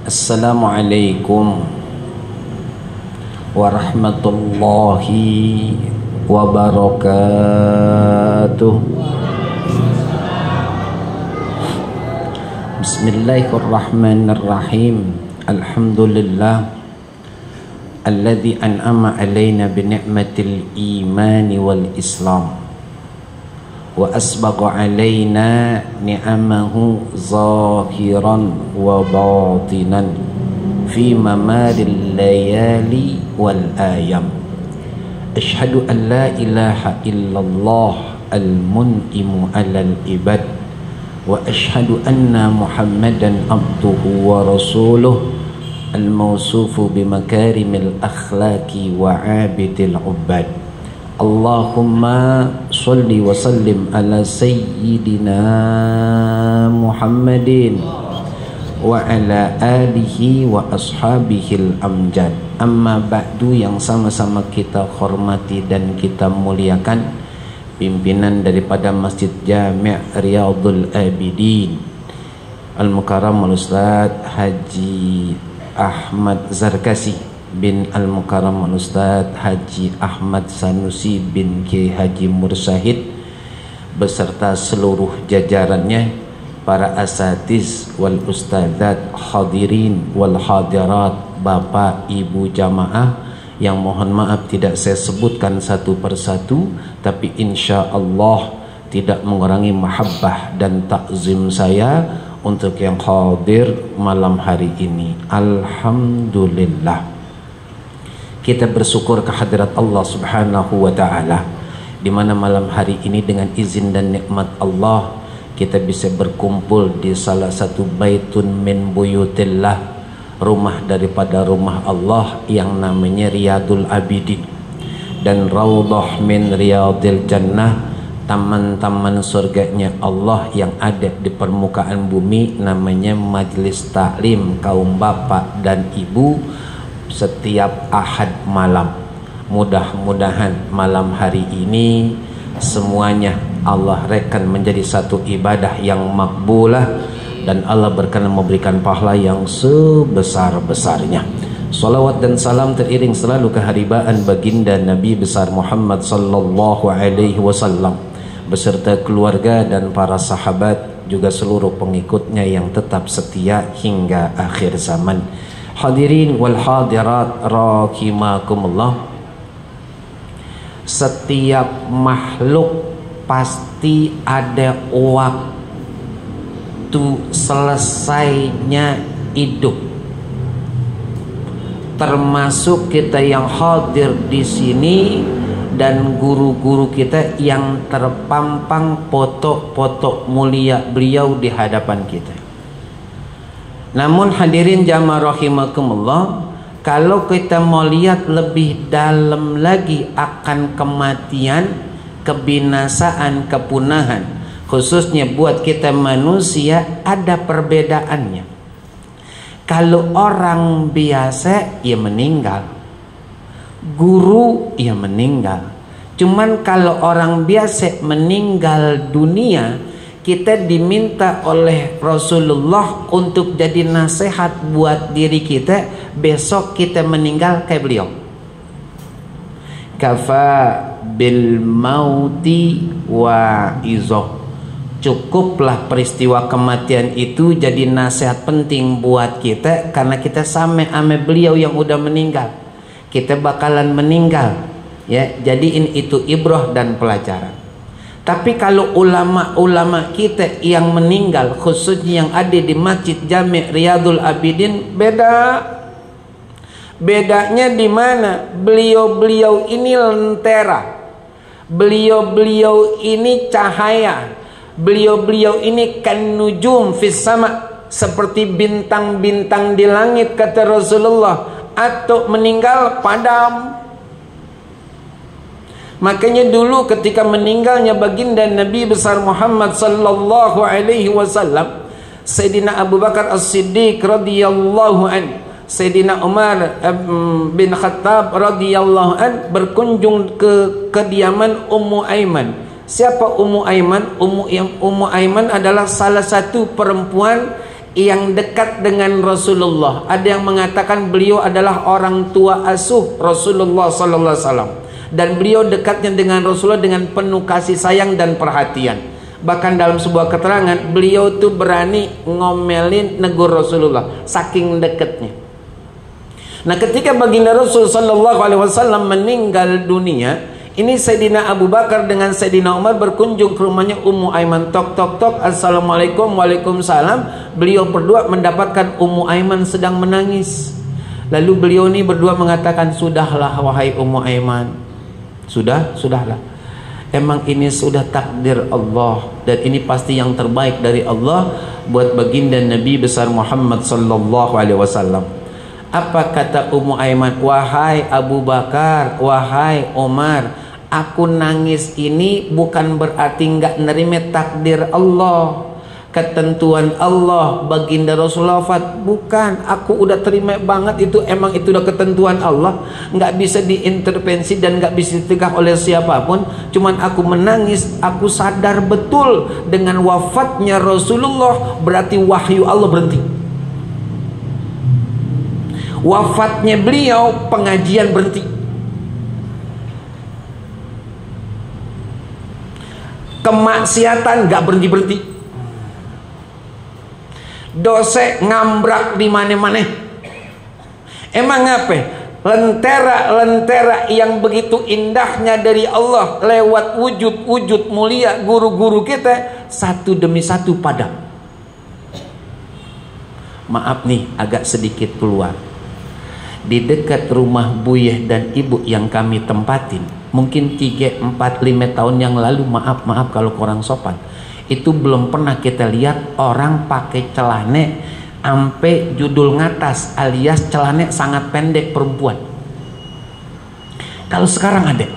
Assalamualaikum warahmatullahi wabarakatuh. Bismillahirrahmanirrahim. Alhamdulillah alladzi an'ama alaina bi ni'matil imani wal islam wa asbagha alaina ni'amahu zahiran wa batinan fi mamaril layali wal ayam. Asyhadu an la ilaha illallah al-mun'imu 'alal ibad wa asyhadu anna Muhammadan abduhu wa rasuluh al-mawsufu bimakarimil akhlaqi wa 'abidil 'ubbad. Allahumma sholli wa sallim ala sayyidina Muhammadin wa ala alihi wa ashabihil amjad. Amma ba'du, yang sama-sama kita hormati dan kita muliakan pimpinan daripada Masjid Jami' Riyadul Abidin Al-Mukarram Al-Ustaz Haji Ahmad Zarkasi bin Al-Mukarram Al-Ustaz Haji Ahmad Sanusi bin Kiai Haji Mursyahid beserta seluruh jajarannya, para asatiz wal ustadzat, hadirin wal hadirat, bapak ibu jamaah yang mohon maaf tidak saya sebutkan satu persatu, tapi insya Allah tidak mengurangi mahabbah dan takzim saya untuk yang hadir malam hari ini. Alhamdulillah, kita bersyukur kehadirat Allah Subhanahu wa Ta'ala, di mana malam hari ini dengan izin dan nikmat Allah kita bisa berkumpul di salah satu baitun min buyutillah, rumah daripada rumah Allah yang namanya Riyadul Abidin, dan raudhah min riyadil jannah, taman-taman surganya Allah yang ada di permukaan bumi, namanya Majelis Taklim kaum bapak dan ibu setiap Ahad malam. Mudah-mudahan malam hari ini semuanya Allah rekan menjadi satu ibadah yang makbulah dan Allah berkenan memberikan pahala yang sebesar-besarnya. Salawat dan salam teriring selalu keharibaan baginda Nabi besar Muhammad sallallahu alaihi wasallam beserta keluarga dan para sahabat, juga seluruh pengikutnya yang tetap setia hingga akhir zaman. Hadirin wal hadirat rahimakumullah, setiap makhluk pasti ada waktu selesainya hidup, termasuk kita yang hadir di sini dan guru-guru kita yang terpampang foto-foto mulia beliau di hadapan kita. Namun hadirin jamaah rahimakumullah, kalau kita mau lihat lebih dalam lagi akan kematian, kebinasaan, kepunahan, khususnya buat kita manusia, ada perbedaannya. Kalau orang biasa ya meninggal, guru ya meninggal. Cuman kalau orang biasa meninggal dunia, kita diminta oleh Rasulullah untuk jadi nasihat buat diri kita, besok kita meninggal kayak beliau. Kafa bil mauti wa izoh, cukuplah peristiwa kematian itu jadi nasihat penting buat kita, karena kita sama beliau yang udah meninggal, kita bakalan meninggal ya. Jadiin itu ibrah dan pelajaran. Tapi kalau ulama-ulama kita yang meninggal, khususnya yang ada di Masjid Jami' Riyadul Abidin, bedanya di mana? Beliau-beliau ini lentera, beliau-beliau ini cahaya, beliau-beliau ini kan nujum fis sama, seperti bintang-bintang di langit kata Rasulullah. Atau meninggal padam. Makanya dulu ketika meninggalnya baginda Nabi besar Muhammad sallallahu alaihi wasallam, Sayyidina Abu Bakar As-Siddiq radhiyallahu an, Sayyidina Umar bin Khattab radhiyallahu an berkunjung ke kediaman Ummu Aiman. Siapa Ummu Aiman? Ummu Aiman adalah salah satu perempuan yang dekat dengan Rasulullah. Ada yang mengatakan beliau adalah orang tua asuh Rasulullah sallallahu alaihi wasallam, dan beliau dekatnya dengan Rasulullah dengan penuh kasih sayang dan perhatian. Bahkan dalam sebuah keterangan, beliau tuh berani ngomelin negur Rasulullah saking dekatnya. Nah, ketika baginda Rasul sallallahu alaihi wasallam meninggal dunia, ini Sayyidina Abu Bakar dengan Sayyidina Umar berkunjung ke rumahnya Ummu Aiman. Tok tok tok, assalamualaikum, waalaikumsalam. Beliau berdua mendapatkan Ummu Aiman sedang menangis. Lalu beliau ini berdua mengatakan, sudahlah wahai Ummu Aiman, sudahlah. Emang ini sudah takdir Allah, dan ini pasti yang terbaik dari Allah buat baginda Nabi besar Muhammad sallallahu alaihi wasallam. Apa kata Ummu Aiman? Wahai Abu Bakar, wahai Umar, aku nangis ini bukan berarti nggak nerima takdir Allah, ketentuan Allah baginda Rasulullah wafat. Bukan, aku udah terima banget itu. Emang itu udah ketentuan Allah, nggak bisa diintervensi dan nggak bisa ditegak oleh siapapun. Cuman aku menangis, aku sadar betul dengan wafatnya Rasulullah berarti wahyu Allah berhenti. Wafatnya beliau, pengajian berhenti. Kemaksiatan gak berhenti-berhenti. Dosa ngambrak di mana-mana. Emang apa? Lentera-lentera yang begitu indahnya dari Allah lewat wujud-wujud mulia guru-guru kita, satu demi satu padam. Maaf nih, agak sedikit keluar. Di dekat rumah buyeh dan ibu yang kami tempatin, mungkin 3, 4, 5 tahun yang lalu, maaf kalau kurang sopan, itu belum pernah kita lihat orang pakai celana ampe judul ngatas, alias celana sangat pendek perempuan. Kalau sekarang ada.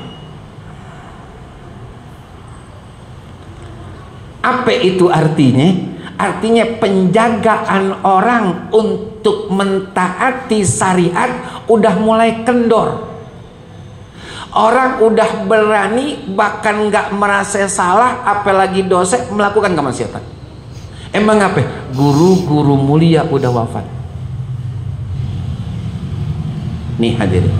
Apa itu artinya? Artinya penjagaan orang untuk mentaati syariat udah mulai kendor. Orang udah berani, bahkan nggak merasa salah, apalagi dosa, melakukan kemaksiatan. Emang apa? Guru-guru mulia udah wafat. Nih hadirin.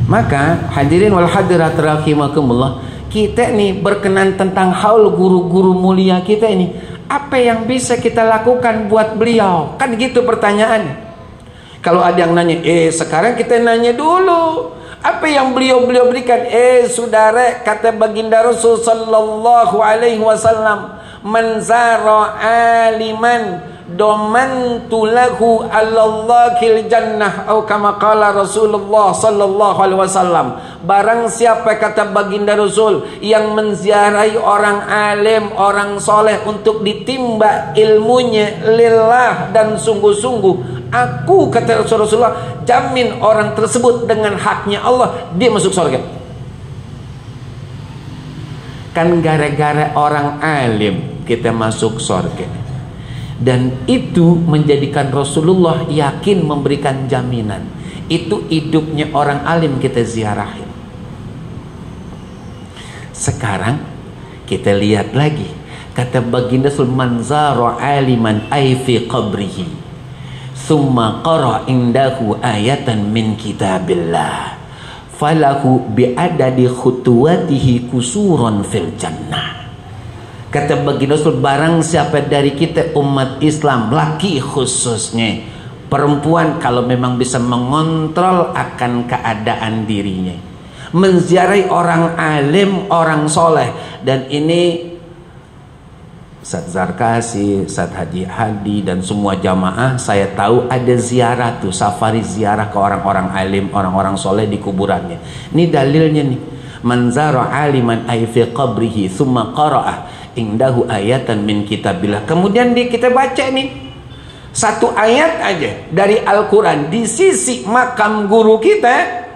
Maka hadirin wal hadirat rahimakumullah, kita nih berkenan tentang haul guru-guru mulia kita ini. Apa yang bisa kita lakukan buat beliau? Kan gitu pertanyaannya. Kalau ada yang nanya, sekarang kita nanya dulu, apa yang beliau berikan? Saudara, kata baginda Rasul sallallahu alaihi wasallam, man zara aliman domantu lahu allallahil jannah, atau kama qala Rasulullah sallallahu alaihi wasallam. Barang siapa, kata baginda Rasul, yang menziarahi orang alim, orang soleh untuk ditimba ilmunya lillah dan sungguh-sungguh, aku, kata Rasulullah, jamin orang tersebut dengan haknya Allah, dia masuk surga. Kan gara-gara orang alim kita masuk surga. Dan itu menjadikan Rasulullah yakin memberikan jaminan. Itu hidupnya orang alim kita ziarahin. Sekarang kita lihat lagi, kata baginda Sulman zara aliman ay fi qabrihi thumma qara indahu ayatan min kitabillah falahu bi'adadi khutuwatihi kusuran fil jannah. Kata baginda Rasul, barang siapa dari kita umat Islam, laki khususnya, perempuan kalau memang bisa mengontrol akan keadaan dirinya, menziarahi orang alim, orang soleh. Dan ini Ustaz Zarkasi, Ustaz Haji Hadi dan semua jamaah, saya tahu ada ziarah tuh, safari ziarah ke orang-orang alim, orang-orang soleh di kuburannya. Ini dalilnya nih, man zara aliman ay fi qabrihi thumma qara'ah indahu ayatan min kitabillah. Kemudian kita baca nih satu ayat aja dari Al-Quran di sisi makam guru kita,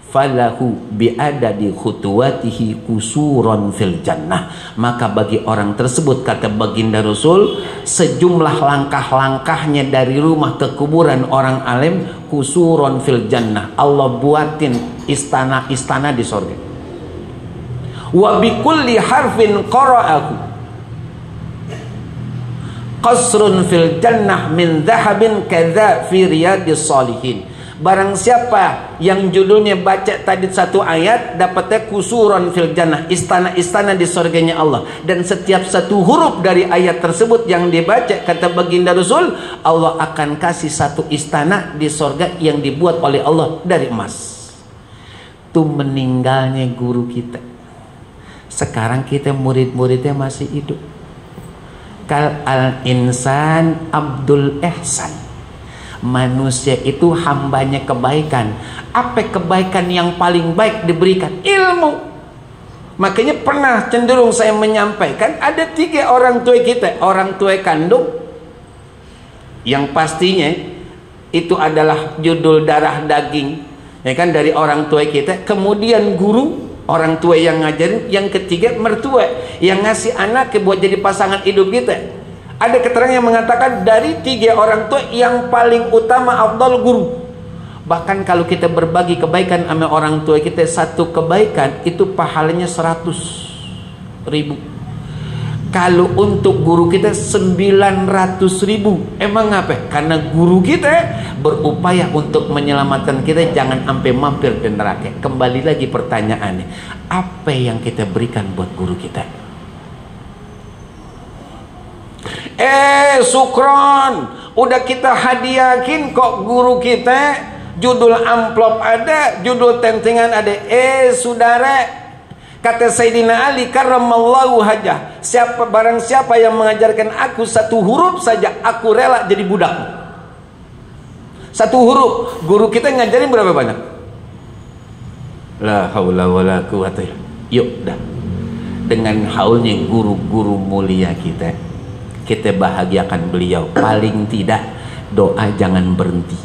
falahu bi'adadi khutuwatihi kusuron fil jannah, maka bagi orang tersebut, kata baginda Rasul, sejumlah langkah-langkahnya dari rumah ke kuburan orang alim, kusuron fil jannah, Allah buatin istana-istana di surga. Wa bikulli harfin qara'ahu qasrun fil jannah min dhahabin kadza fi riyadis shalihin. Barang siapa yang judulnya baca tadi satu ayat, dapatnya kusuron fil jannah, istana-istana di surganya Allah. Dan setiap satu huruf dari ayat tersebut yang dibaca, kata baginda Rasul, Allah akan kasih satu istana di surga yang dibuat oleh Allah dari emas. Itu meninggalnya guru kita. Sekarang kita murid-muridnya masih hidup. Kal al-insan Abdul Ihsan. Manusia itu hambanya kebaikan. Apa kebaikan yang paling baik diberikan? Ilmu. Makanya pernah cenderung saya menyampaikan, ada 3 orang tua kita. Orang tua kandung, yang pastinya itu adalah judul darah daging, ya kan, dari orang tua kita. Kemudian guru, orang tua yang ngajarin. Yang ketiga mertua yang ngasih anak buat jadi pasangan hidup kita. Ada keterangan yang mengatakan dari 3 orang tua yang paling utama afdal guru. Bahkan kalau kita berbagi kebaikan sama orang tua kita, satu kebaikan itu pahalanya 100.000. Kalau untuk guru kita 900.000. Emang apa? Karena guru kita berupaya untuk menyelamatkan kita jangan sampai mampir di neraka. Kembali lagi pertanyaannya, apa yang kita berikan buat guru kita? Sukron, udah kita hadiahin kok guru kita, judul amplop ada, judul tentengan ada. Saudara, kata Sayyidina Ali karramallahu hajah, barang siapa yang mengajarkan aku satu huruf saja, aku rela jadi budak. Satu huruf. Guru kita ngajarin berapa banyak? La haula wala quwata. Yuk dah, dengan haulnya guru-guru mulia kita bahagiakan beliau. Paling tidak doa jangan berhenti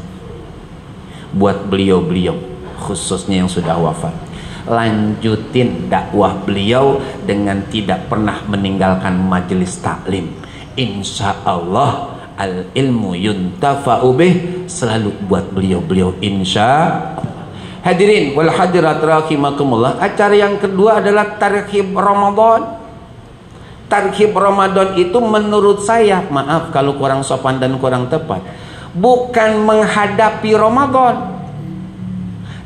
buat beliau-beliau, khususnya yang sudah wafat. Lanjutin dakwah beliau dengan tidak pernah meninggalkan majelis taklim. Insya Allah al ilmu yuntafa'u bih, selalu buat beliau-beliau insya Allah. Hadirin wal hadirat rahimakumullah. Acara yang kedua adalah tarhib Ramadan. Tarhib Ramadan itu menurut saya, maaf kalau kurang sopan dan kurang tepat, bukan menghadapi Ramadan,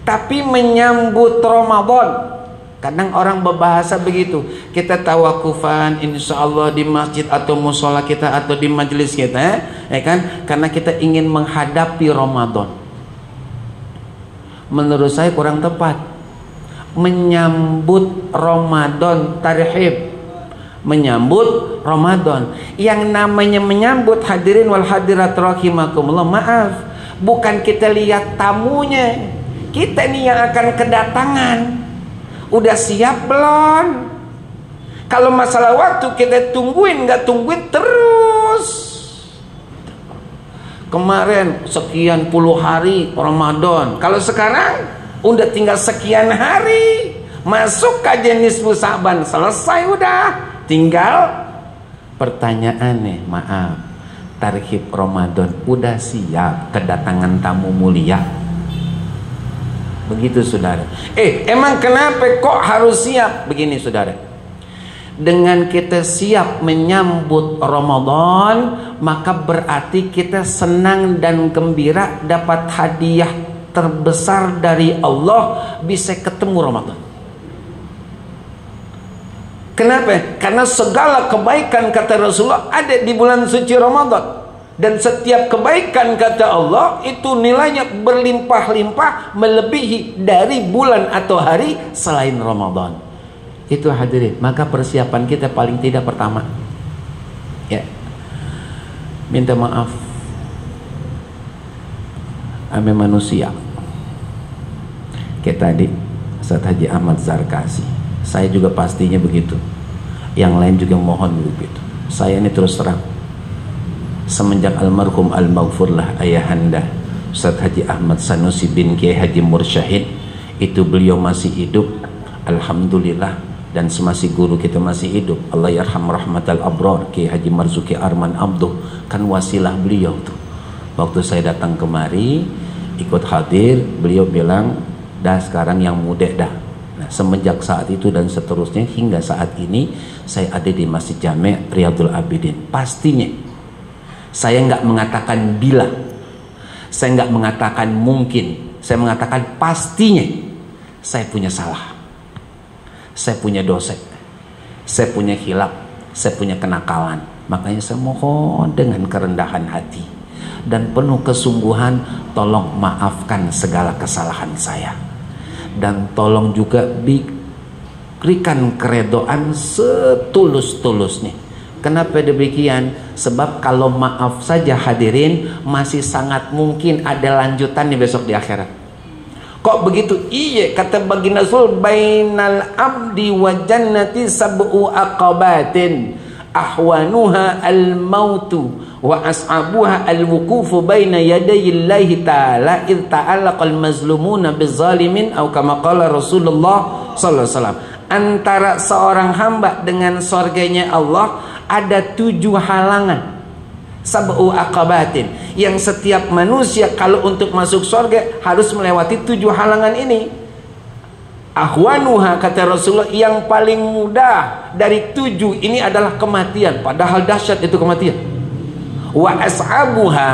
tapi menyambut Ramadan. Kadang orang berbahasa begitu, kita tawakufan insya Allah di masjid atau musola kita atau di majelis kita, ya kan, karena kita ingin menghadapi Ramadan. Menurut saya kurang tepat. Menyambut Ramadan, tarhib, menyambut Ramadan. Yang namanya menyambut, hadirin wal hadirat rahimakumullah, maaf, bukan kita lihat tamunya, kita nih yang akan kedatangan. Udah siap belum? Kalau masalah waktu kita tungguin, nggak tungguin terus. Kemarin sekian puluh hari Ramadan, kalau sekarang udah tinggal sekian hari, masuk kajian nisfu Sa'ban, selesai udah. Tinggal pertanyaannya, maaf, tarhib Ramadan udah siap kedatangan tamu mulia? Begitu saudara. Emang kenapa kok harus siap? Begini saudara, dengan kita siap menyambut Ramadan, maka berarti kita senang dan gembira dapat hadiah terbesar dari Allah, bisa ketemu Ramadan. Kenapa? Karena segala kebaikan, kata Rasulullah, ada di bulan suci Ramadan. Dan setiap kebaikan, kata Allah, itu nilainya berlimpah-limpah melebihi dari bulan atau hari selain Ramadan. Itu hadirin. Maka persiapan kita paling tidak pertama, ya, minta maaf ame manusia. Kayak tadi Ustaz Haji Ahmad Zarkasi, saya juga pastinya begitu, yang lain juga mohon begitu. Saya ini terus terang, semenjak almarhum al-maghfurlah ayahanda Ustaz Haji Ahmad Sanusi bin Kiai Haji Mursyahid, itu beliau masih hidup, alhamdulillah. Dan semasi guru kita masih hidup, Allah yarham rahmatal abrar, Kiai Haji Marzuki Arman Abduh, kan wasilah beliau tuh. Waktu saya datang kemari ikut hadir, beliau bilang, dah sekarang yang muda dah. Nah, semenjak saat itu dan seterusnya hingga saat ini saya ada di Masjid Jami' Riyadul Abidin. Pastinya Saya nggak mengatakan bila, saya nggak mengatakan mungkin, saya mengatakan pastinya saya punya salah, saya punya dosa, saya punya khilaf, saya punya kenakalan. Makanya saya mohon dengan kerendahan hati dan penuh kesungguhan, tolong maafkan segala kesalahan saya, dan tolong juga berikan keredoan setulus-tulusnya. Kenapa demikian? Sebab kalau maaf saja hadirin, masih sangat mungkin ada lanjutannya besok di akhirat. Kok begitu? Iya, kata baginda Rasul, bainal abdi wa jannati sab'u aqabatin ahwanuha al-mautu wa as'abuha al-wukufu baina yadayillahi ta'ala id ta'allaqal mazlumuna bizalimin atau kama qala Rasulullah sallallahu alaihi wasallam. Antara seorang hamba dengan surganya Allah ada 7 halangan, sab'u aqabatin, yang setiap manusia kalau untuk masuk surga harus melewati 7 halangan ini. Ahwanuha, kata Rasulullah, yang paling mudah dari 7 ini adalah kematian, padahal dahsyat itu kematian. Wa as'abuha,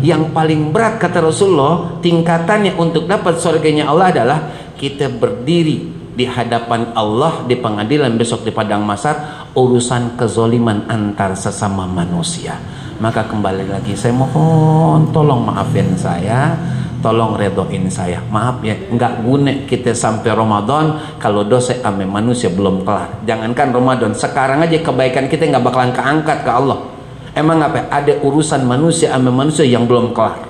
yang paling berat kata Rasulullah tingkatannya untuk dapat surganya Allah adalah kita berdiri di hadapan Allah di pengadilan besok di padang mahsyar, urusan kezoliman antar sesama manusia. Maka kembali lagi saya mohon tolong maafin saya, tolong redoin saya. Maaf ya, nggak guna kita sampai Ramadan kalau dosa ame manusia belum kelar. Jangankan Ramadan, sekarang aja kebaikan kita nggak bakalan keangkat ke Allah. Emang apa? Ada urusan manusia ame manusia yang belum kelar.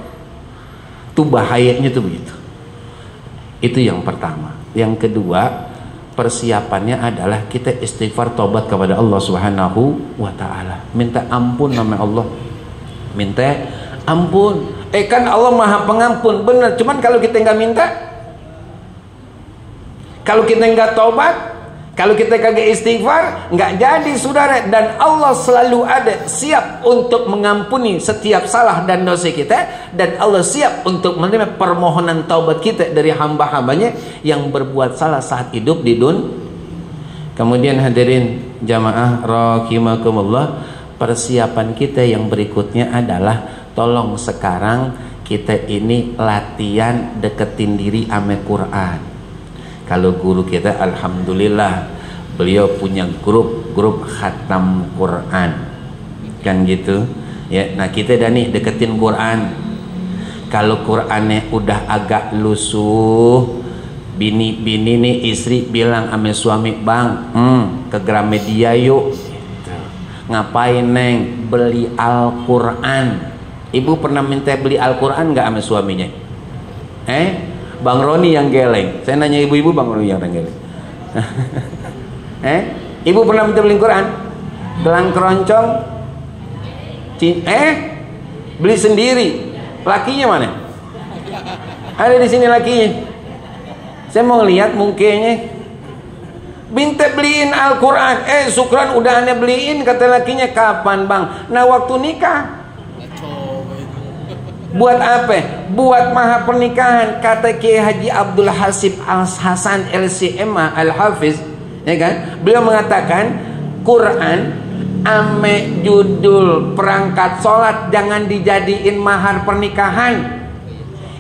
Tuh bahayanya tuh begitu. Itu yang pertama. Yang kedua, persiapannya adalah kita istighfar tobat kepada Allah Subhanahu wa ta'ala. Minta ampun nama Allah. Minta ampun. Kan Allah Maha Pengampun, benar. Cuman kalau kita nggak minta, kalau kita nggak tobat, kalau kita kagak istighfar, nggak jadi saudara. Dan Allah selalu ada siap untuk mengampuni setiap salah dan dosa kita, dan Allah siap untuk menerima permohonan taubat kita dari hamba-hambanya yang berbuat salah saat hidup di dunia. Kemudian hadirin jamaah rahimakumullah, persiapan kita yang berikutnya adalah tolong sekarang kita ini latihan deketin diri ame Quran. Kalau guru kita alhamdulillah beliau punya grup khatam Quran, kan gitu ya. Nah kita dah nih deketin Quran. Kalau Qurannya udah agak lusuh, bini nih istri bilang ame suami, bang ke Gramedia yuk gitu. Ngapain neng? Beli Al-Quran. Ibu pernah minta beli Al-Quran nggak ame suaminya? Bang Roni yang geleng. Saya nanya ibu-ibu, Bang Roni yang geleng. Ibu pernah minta beli Quran? Gelang keroncong? Beli sendiri. Lakinya mana? Ada di sini lakinya. Saya mau lihat mukanya. Minta beliin Al-Quran. Syukran udah aneh beliin, kata lakinya. Kapan bang? Nah waktu nikah. Buat apa? Buat maha pernikahan. Kata Kiai Haji Abdul Hasib Al-Hasan LCMA Al-Hafiz, ya kan? Beliau mengatakan Quran ame judul perangkat sholat jangan dijadiin mahar pernikahan.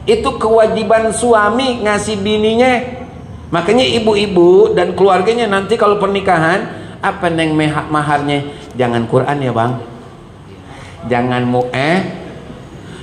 Itu kewajiban suami ngasih bininya. Makanya ibu-ibu dan keluarganya nanti kalau pernikahan, apa neng maharnya? Jangan Quran ya bang, jangan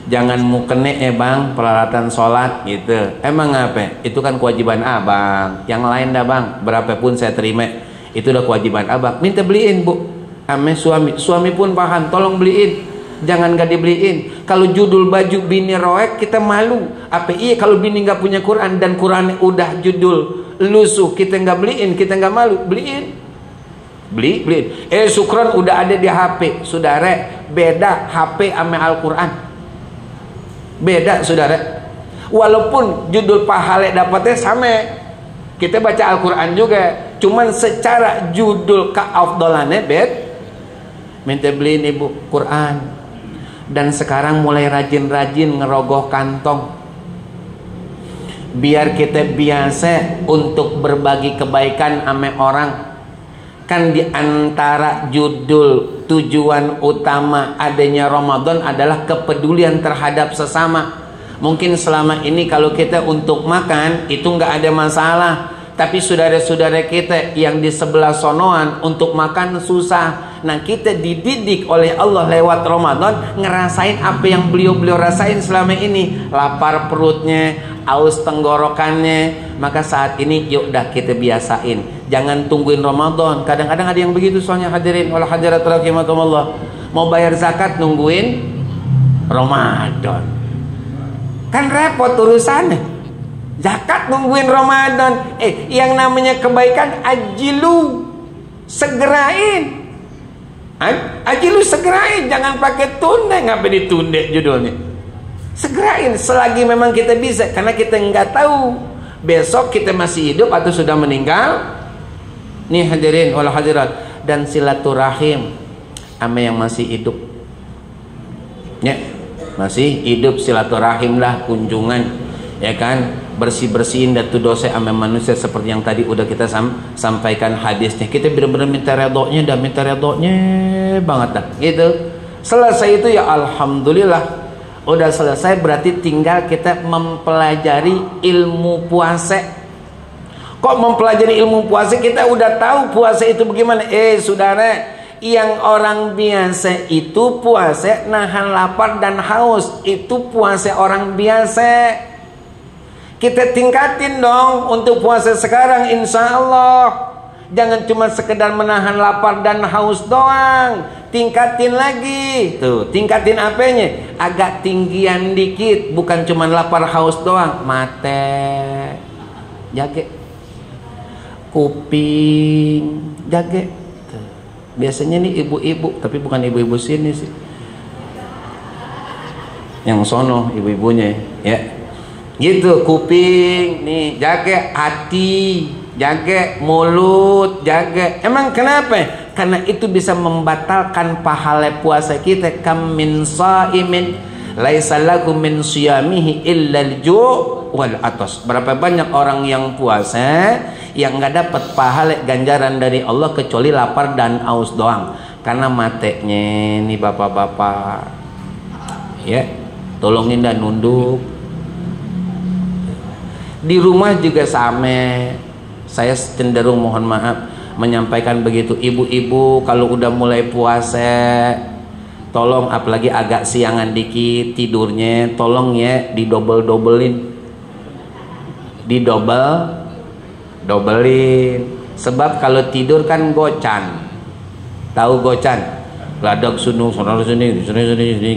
jangan mukene bang, peralatan sholat gitu. Emang apa? Itu kan kewajiban abang. Yang lain dah bang, berapapun saya terima. Itu udah kewajiban abang. Minta beliin bu, ame suami pun paham. Tolong beliin, jangan gak dibeliin. Kalau judul baju bini roek kita malu. Apa iya kalau bini nggak punya Quran dan Quran udah judul lusuh kita nggak beliin, kita nggak malu? Beliin, beliin. Syukron udah ada di HP, saudara. Beda HP ame Al-Quran. Beda saudara. Walaupun judul pahala dapatnya sama, kita baca Al-Quran juga, cuman secara judul keafdolannya minta beliin ibu Quran. Dan sekarang mulai rajin-rajin ngerogoh kantong, biar kita biasa untuk berbagi kebaikan ame orang. Kan di antara judul tujuan utama adanya Ramadan adalah kepedulian terhadap sesama. Mungkin selama ini kalau kita untuk makan itu nggak ada masalah, tapi saudara-saudara kita yang di sebelah sonoan untuk makan susah. Nah, kita dididik oleh Allah lewat Ramadan ngerasain apa yang beliau rasain selama ini. Lapar perutnya, aus tenggorokannya. Maka saat ini yuk dah kita biasain. Jangan tungguin Ramadan. Kadang-kadang ada yang begitu soalnya hadirin wal hadirat rahimakumullah. Mau bayar zakat nungguin Ramadan. Kan repot urusannya. Zakat nungguin Ramadan. Yang namanya kebaikan ajilu, segerain. Ajilu segerain, jangan pakai tunda. Ngapain ditunda judulnya? Segerain selagi memang kita bisa, karena kita nggak tahu besok kita masih hidup atau sudah meninggal. Nih hadirin wal hadirat, dan silaturahim sama yang masih hidup. Ya, masih hidup silaturahim lah, kunjungan, ya kan? Bersih-bersihin datu dosa sama manusia seperti yang tadi udah kita sampaikan hadisnya. Kita benar-benar minta redoknya banget dah. Gitu. Selesai itu ya alhamdulillah. Udah selesai, berarti tinggal kita mempelajari ilmu puasa. Kok mempelajari ilmu puasa? Kita udah tahu puasa itu bagaimana. Saudara, yang orang biasa itu puasa nahan lapar dan haus, itu puasa orang biasa. Kita tingkatin dong untuk puasa sekarang, insya Allah. Jangan cuma sekedar menahan lapar dan haus doang, tingkatin lagi. Tuh, tingkatin apanya? Agak tinggian dikit, bukan cuma lapar haus doang. Mata, jaga, kuping, jaga. Tuh. Biasanya nih ibu-ibu, tapi bukan ibu-ibu sini sih. Yang sono ibu-ibunya, ya. Gitu, kuping nih jaga, hati jaga, mulut jaga. Emang kenapa? Karena itu bisa membatalkan pahala puasa kita. Kam min shaimin laisa lahu min siyamihi illa al-ju' wal atas. Berapa banyak orang yang puasa yang nggak dapat pahala ganjaran dari Allah kecuali lapar dan haus doang. Karena matanya nih bapak-bapak, ya, tolongin dan nunduk. Di rumah juga sama. Saya cenderung mohon maaf menyampaikan begitu. Ibu-ibu kalau udah mulai puasa, tolong apalagi agak siangan dikit tidurnya, tolong ya didobel-dobelin. Dobelin. Sebab kalau tidur kan gocan. Tahu gocan? Ladak sunung sini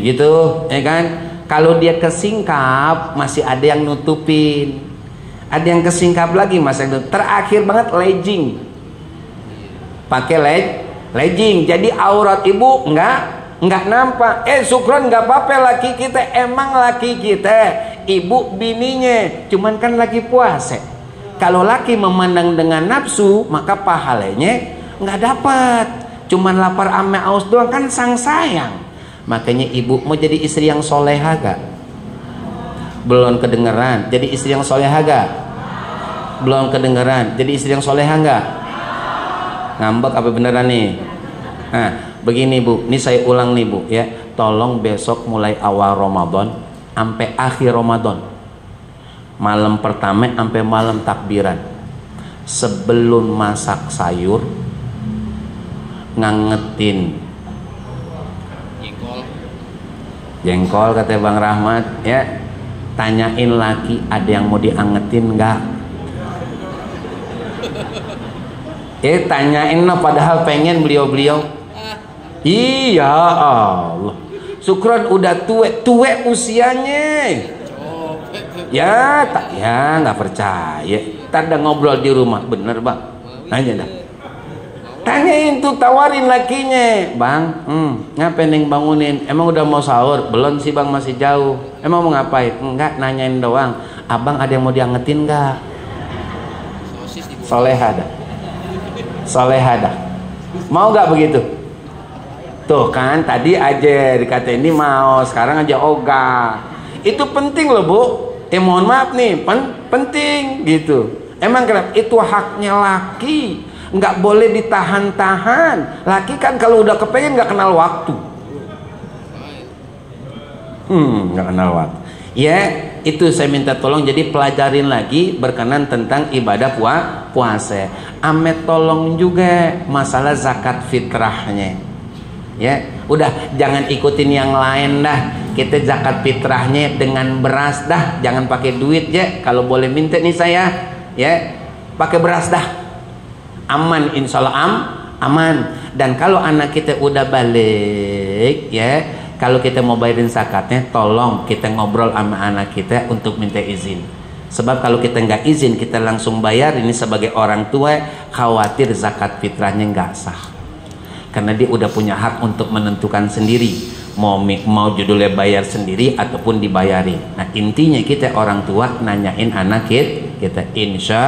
gitu, ya kan? Kalau dia kesingkap masih ada yang nutupin. Ada yang kesingkap lagi mas, terakhir banget legging, pakai legging, jadi aurat ibu nggak nampak. Syukron nggak apa-apa laki kita, emang laki kita, ibu bininya, cuman kan lagi puasa. Kalau laki memandang dengan nafsu, maka pahalanya nggak dapat, cuman lapar ame aus doang, kan sang sayang. Makanya ibu mau jadi istri yang soleha gak? Belum kedengeran. Jadi istri yang soleha gak? Belum kedengeran. Jadi istri yang soleha gak? Ngambek apa beneran nih? Nah begini bu, ini saya ulang nih bu ya. Tolong besok mulai awal Ramadan sampai akhir Ramadan, malam pertama sampai malam takbiran, sebelum masak sayur ngangetin jengkol kata Bang Rahmat ya. Tanyain laki ada yang mau diangetin enggak? Tanyain lah, padahal pengen beliau-beliau. Iya Allah, syukron udah tua usianya. Ya tak ya nggak percaya. Tanda ngobrol di rumah bener bang. Nanya dah. Tanyain tuh, tawarin lakinya, bang, ngapain yang bangunin? Emang udah mau sahur? Belum sih bang, masih jauh. Emang mau ngapain? Enggak, nanyain doang. Abang ada yang mau diangetin enggak? Soleha dah. Mau gak begitu? Tuh kan tadi aja dikata ini mau, sekarang aja ogah. Itu penting loh bu. Mohon maaf nih, penting gitu. Emang kenapa? Itu haknya laki. nggak boleh ditahan-tahan. Laki kan kalau udah kepengen nggak kenal waktu. Nggak kenal waktu. Ya, itu saya minta tolong, jadi pelajarin lagi berkenan tentang ibadah puasa. Amet tolong juga masalah zakat fitrahnya. Ya, udah jangan ikutin yang lain dah. Kita zakat fitrahnya dengan beras dah, jangan pakai duit ya. Kalau boleh minta nih saya, ya pakai beras dah. Aman, insya Allah aman. Dan kalau anak kita udah balik, ya, kalau kita mau bayarin zakatnya, tolong kita ngobrol sama anak kita untuk minta izin. Sebab kalau kita nggak izin, kita langsung bayar, ini sebagai orang tua khawatir zakat fitrahnya nggak sah. Karena dia udah punya hak untuk menentukan sendiri mau judulnya bayar sendiri ataupun dibayarin. Nah intinya kita orang tua nanyain anak kita, insya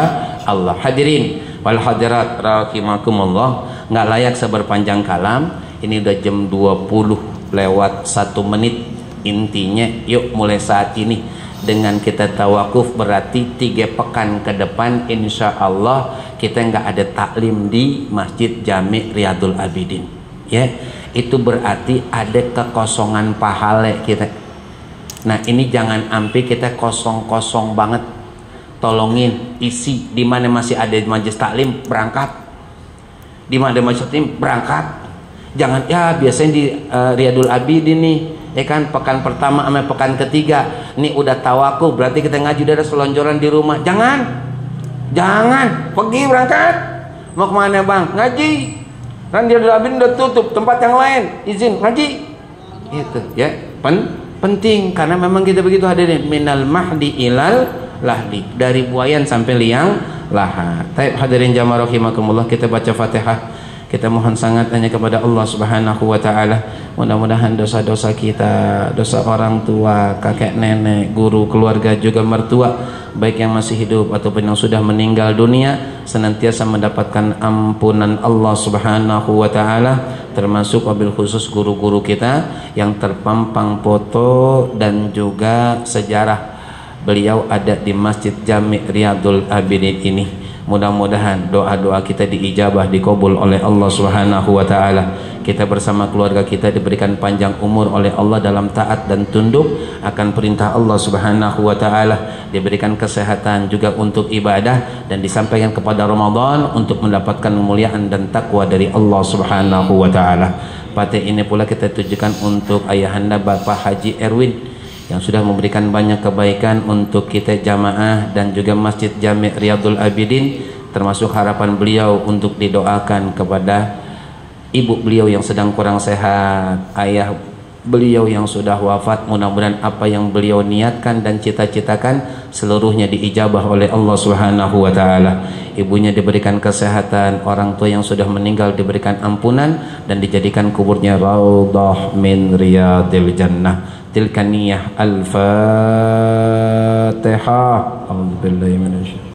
Allah. Hadirin wal hadirat rahimakumullah, nggak layak seberpanjang kalam. Ini udah jam 20 lewat 1 menit. Intinya yuk mulai saat ini dengan kita tawakuf, berarti 3 pekan ke depan insya Allah kita nggak ada taklim di Masjid Jami' Riyadul Abidin, ya. Itu berarti ada kekosongan pahala kita. Nah ini jangan sampai kita kosong-kosong banget. Tolongin isi, di mana masih ada majelis taklim berangkat, di mana ada majelis taklim berangkat. Jangan ya biasanya di Riyadul Abidin nih, ya kan, pekan pertama sama pekan ketiga nih udah tawakuf, berarti kita ngaji udah ada selonjoran di rumah. Jangan pergi berangkat. Mau kemana bang? Ngaji. Kan dia udah udah tutup tempat yang lain, izin ngaji. Itu ya penting, karena memang kita begitu hadirin, minal mahdi ilal lahdi, dari buayan sampai liang lahat. Baik hadirin jamaah rahimakumullah, kita baca Fatihah. Kita mohon sangat hanya kepada Allah Subhanahu wa taala. Mudah-mudahan dosa-dosa kita, dosa orang tua, kakek nenek, guru, keluarga, juga mertua, baik yang masih hidup ataupun yang sudah meninggal dunia, senantiasa mendapatkan ampunan Allah Subhanahu wa taala, termasuk wabil khusus guru-guru kita yang terpampang foto dan juga sejarah beliau ada di Masjid Jami' Riyadul Abidin ini. Mudah-mudahan doa-doa kita diijabah, dikabul oleh Allah Subhanahu wa taala. Kita bersama keluarga kita diberikan panjang umur oleh Allah dalam taat dan tunduk akan perintah Allah Subhanahu wa taala, diberikan kesehatan juga untuk ibadah, dan disampaikan kepada Ramadan untuk mendapatkan kemuliaan dan takwa dari Allah Subhanahu wa taala. Fatihah ini pula kita tujukan untuk ayahanda Bapak Haji Erwin yang sudah memberikan banyak kebaikan untuk kita jamaah dan juga Masjid Jami' Riyadul Abidin, termasuk harapan beliau untuk didoakan kepada ibu beliau yang sedang kurang sehat, ayah beliau yang sudah wafat. Mudah-mudahan apa yang beliau niatkan dan cita-citakan seluruhnya diijabah oleh Allah Subhanahu wa taala. Ibunya diberikan kesehatan, orang tua yang sudah meninggal diberikan ampunan, dan dijadikan kuburnya raudhah min riyadil jannah. Tilka niyah. Al-Fatihah. A'udzu billahi minasy